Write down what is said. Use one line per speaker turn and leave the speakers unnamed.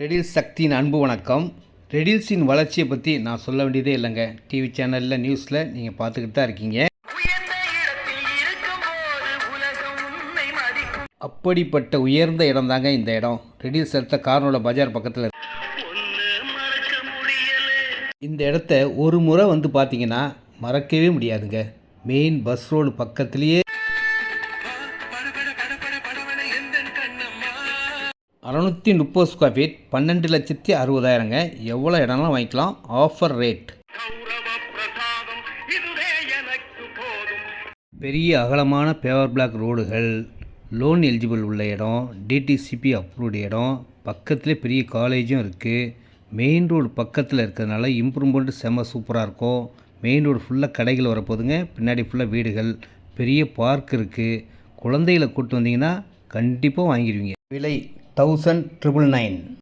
Riddles சக்தியின் அன்பு வணக்கம். ரெடில்ஸின் வளர்ச்சியை பற்றி நான் சொல்ல வேண்டியதே இல்லைங்க. டிவி சேனலில் நியூஸில் நீங்கள் பார்த்துக்கிட்டு தான் இருக்கீங்க. அப்படிப்பட்ட உயர்ந்த இடம் தாங்க இந்த இடம். ரெடில்ஸ் எடுத்த கார்னோட பஜார் பக்கத்தில் இருக்கு. இந்த இடத்த ஒரு முறை வந்து பார்த்தீங்கன்னா மறக்கவே முடியாதுங்க. மெயின் பஸ் ரோடு பக்கத்துலேயே 630 ஸ்கொயர் ஃபீட் 12,60,000ங்க. எவ்வளோ இடம்லாம் வாங்கிக்கலாம். Offer rate. பெரிய அகலமான பேவர் பிளாக் ரோடுகள், லோன் எலிஜிபிள் உள்ள இடம், டிடிசிபி அப்ரூவ்டு இடம், பக்கத்துலேயே பெரிய காலேஜும் இருக்குது. மெயின் ரோடு பக்கத்தில் இருக்கிறதுனால இம்ப்ரூவ்மெண்ட் செம்ம சூப்பராக இருக்கும். மெயின் ரோடு ஃபுல்லாக கடைகள் வரப்போகுதுங்க. பின்னாடி ஃபுல்லாக வீடுகள், பெரிய பார்க் இருக்குது. குழந்தைகளை கூப்பிட்டு வந்தீங்கன்னா கண்டிப்பாக வாங்கிடுவீங்க. விலை 1999.